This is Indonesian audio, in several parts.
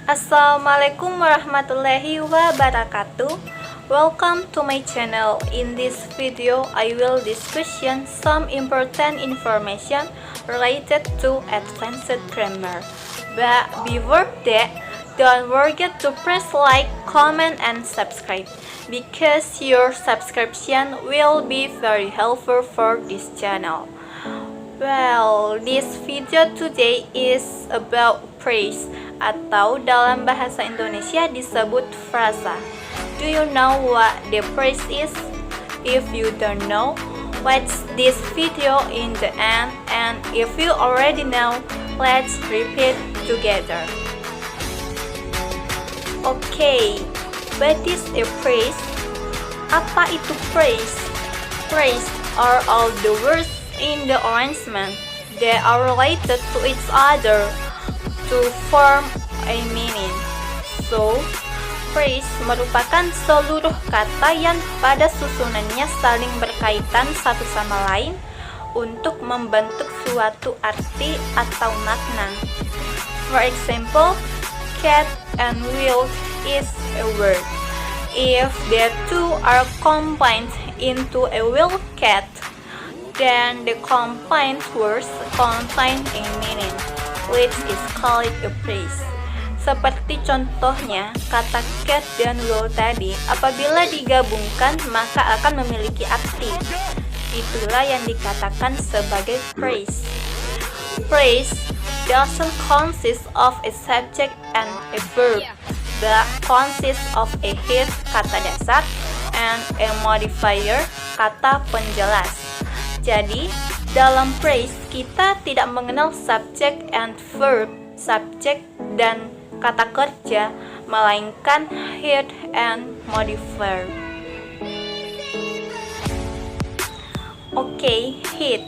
Assalamualaikum warahmatullahi wabarakatuh. Welcome to my channel. In this video, I will discussion some important information related to advanced grammar. But before that, don't forget to press like, comment, and subscribe because your subscription will be very helpful for this channel. Well, this video today is about phrase atau dalam bahasa Indonesia disebut frasa. Do you know what the phrase is? If you don't know, watch this video in the end, and if you already know, let's repeat together. Okay, what is a phrase? Apa itu phrase? Phrase are all the words in the arrangement that are related to each other to form a meaning. So, phrase merupakan seluruh kata yang pada susunannya saling berkaitan satu sama lain untuk membentuk suatu arti atau makna. For example, cat and wheel is a word. If the two are combined into a wheel cat, then the combined words contain a meaning, which is called a phrase. Seperti contohnya, kata cat dan wheel tadi, apabila digabungkan maka akan memiliki arti. Itulah yang dikatakan sebagai phrase. Phrase doesn't consist of a subject and a verb, but consists of a head, kata dasar, and a modifier, kata penjelas. Jadi, dalam phrase kita tidak mengenal subject and verb, subjek dan kata kerja, melainkan head and modifier. Okay, head.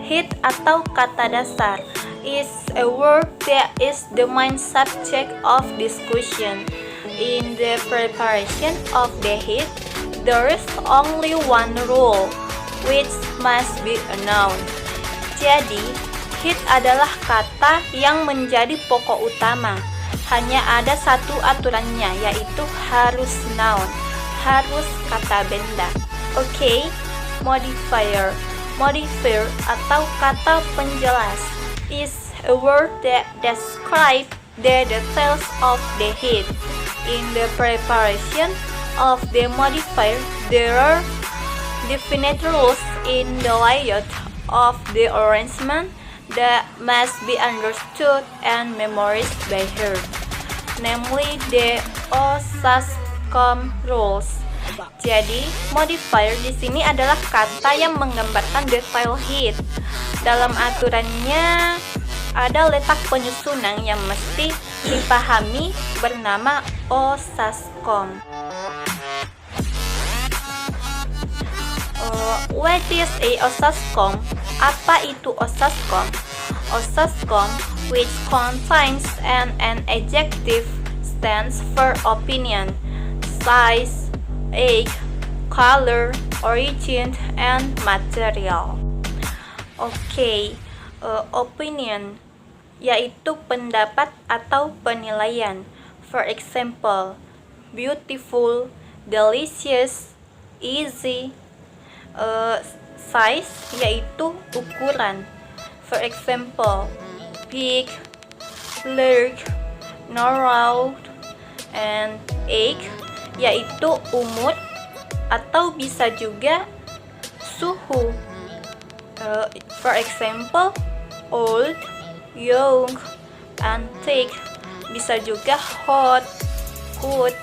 Head atau kata dasar is a word that is the main subject of discussion. In the preparation of the head, there is only one rule, which must be a noun. Jadi, head adalah kata yang menjadi pokok utama. Hanya ada satu aturannya, yaitu harus noun, harus kata benda. Okay, modifier. Modifier atau kata penjelas is a word that describes the details of the head. In the preparation of the modifier, there are definite rules in the layout of the arrangement that must be understood and memorized by her, namely the OSASCOM rules. Jadi, modifier di sini adalah kata yang menggambarkan detail head. Dalam aturannya ada letak penyusunan yang mesti dipahami bernama OSASCOM. What is a OSASCOM? Apa itu OSASCOM? OSASCOM, which contains an adjective, stands for opinion, size, age, color, origin, and material. Okay, opinion yaitu pendapat atau penilaian. For example, beautiful, delicious, easy. Size yaitu ukuran. For example, big, large, narrow, and age yaitu umur atau bisa juga suhu. For example, old, young, and thick. Bisa juga hot, good,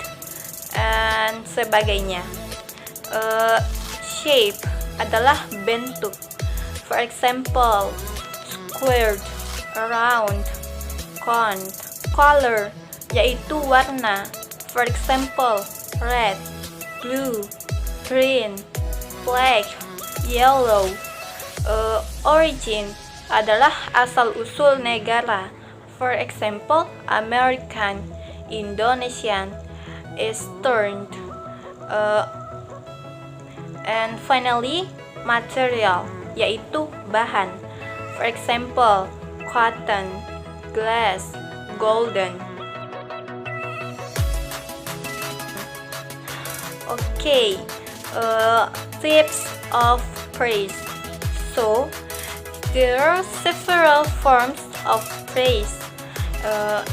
and sebagainya. Shape adalah bentuk. For example, squared, round, cone. Color yaitu warna. For example, red, blue, green, black, yellow. Origin adalah asal-usul negara. For example, American, Indonesian, Eastern. And finally, material yaitu bahan. For example, cotton, glass, golden. Okay, tips of praise. So, there are several forms of praise,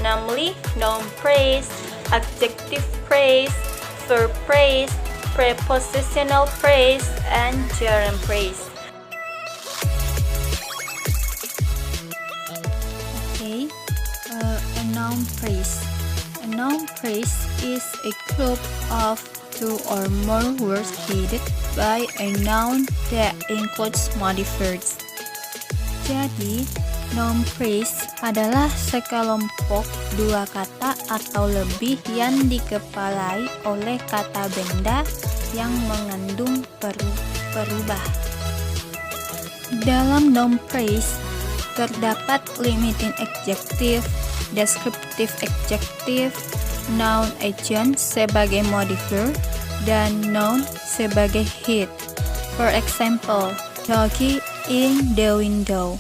namely noun praise, adjective praise, verb praise, prepositional praise, and gerund praise. Okay, a noun praise. A noun praise is a group of two or more words headed by a noun that includes modifiers. Jadi, noun praise adalah sekelompok dua kata atau lebih yang dikepalai oleh kata benda yang mengandung perubah. Dalam noun praise terdapat limiting adjective, descriptive adjective, noun agent sebagai modifier, dan noun sebagai head. For example, doggy in the window.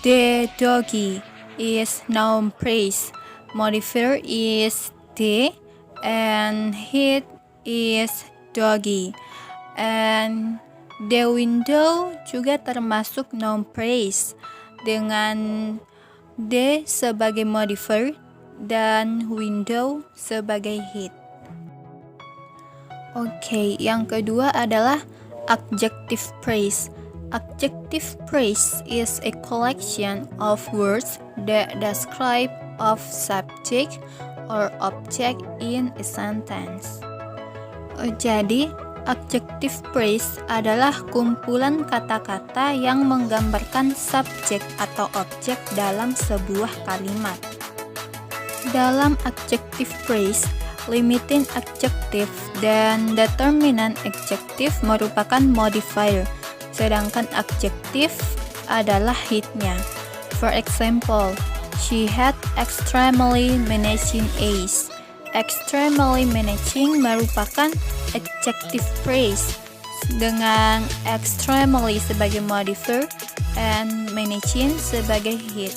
The doggy is noun praise. Modifier is the, and head is doggy. And the window juga termasuk noun praise dengan the sebagai modifier dan window sebagai head. Oke, yang kedua adalah adjective praise. Adjective praise is a collection of words that describe of subject or object in a sentence. Jadi, adjective praise adalah kumpulan kata-kata yang menggambarkan subjek atau objek dalam sebuah kalimat. Dalam adjective praise, limiting adjective dan determinant adjective merupakan modifier, sedangkan adjective adalah headnya. For example, she had extremely managing eyes. Extremely managing merupakan adjective praise dengan extremely sebagai modifier and managing sebagai head.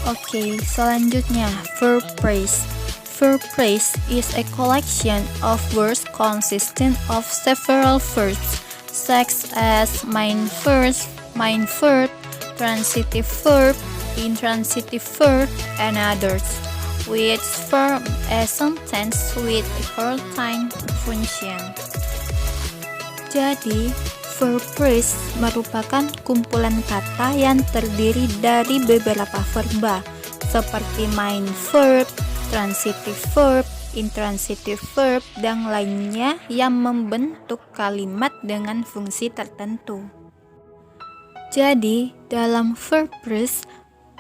Oke, selanjutnya verb praise. Verb praise is a collection of words consisting of several verbs such as main verb, transitive verb, intransitive verb, and others, which form a sentence with a certain function. Jadi, verb praise merupakan kumpulan kata yang terdiri dari beberapa verba, seperti main verb, transitive verb, intransitive verb, dan lainnya yang membentuk kalimat dengan fungsi tertentu. Jadi, dalam verb praise,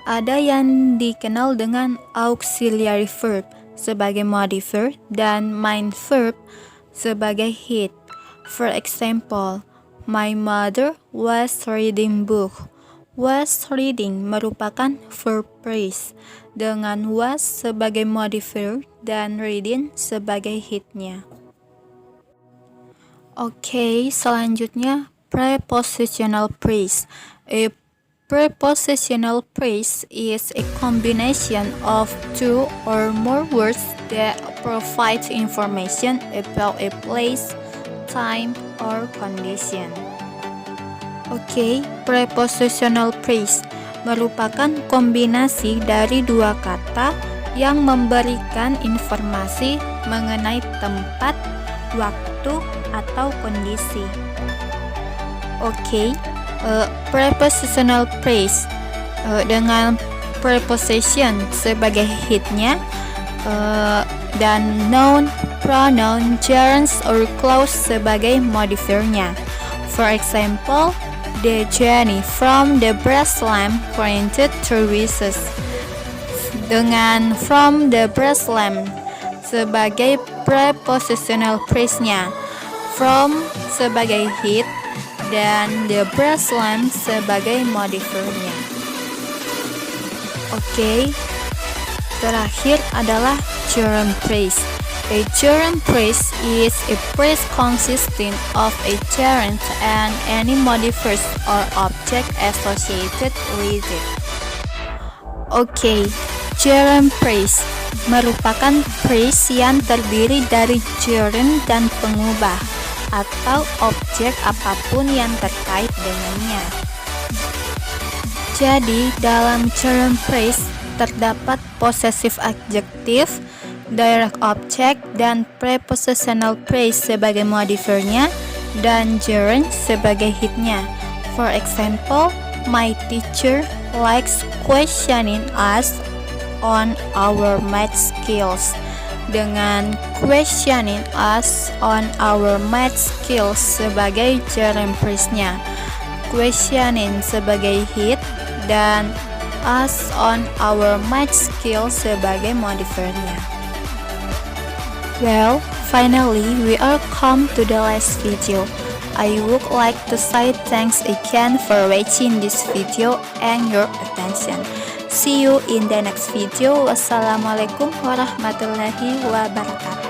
ada yang dikenal dengan auxiliary verb sebagai modifier dan main verb sebagai head. For example, my mother was reading book. Was reading merupakan verb praise dengan was sebagai modifier dan reading sebagai headnya. Oke, selanjutnya prepositional praise. A prepositional praise is a combination of two or more words that provide information about a place, time, or condition. Oke, prepositional praise merupakan kombinasi dari dua kata yang memberikan informasi mengenai tempat, waktu, atau kondisi. Oke, prepositional praise dengan preposition sebagai headnya dan noun, pronoun, gerunds, or clause sebagai modifiernya. For example, the journey from the Breslam pointed to Wishes. Dengan from the Breslam sebagai prepositional phrase-nya, from sebagai hit, dan the Breslam sebagai modifiernya. Oke, terakhir adalah gerund phrase. A gerund phrase is a phrase consisting of a gerund and any modifiers or object associated with it. Oke, gerund phrase merupakan phrase yang terdiri dari gerund dan pengubah atau objek apapun yang terkait dengannya. Jadi, dalam gerund phrase terdapat possessive adjective, direct object, dan prepositional phrase sebagai modifiernya, dan gerund sebagai hitnya. For example, my teacher likes questioning us on our math skills. Dengan questioning us on our math skills sebagai gerund phrase-nya, questioning sebagai hit, dan us on our math skills sebagai modifiernya. Well, finally we are come to the last video. I would like to say thanks again for watching this video and your attention. See you in the next video. Wassalamualaikum warahmatullahi wabarakatuh.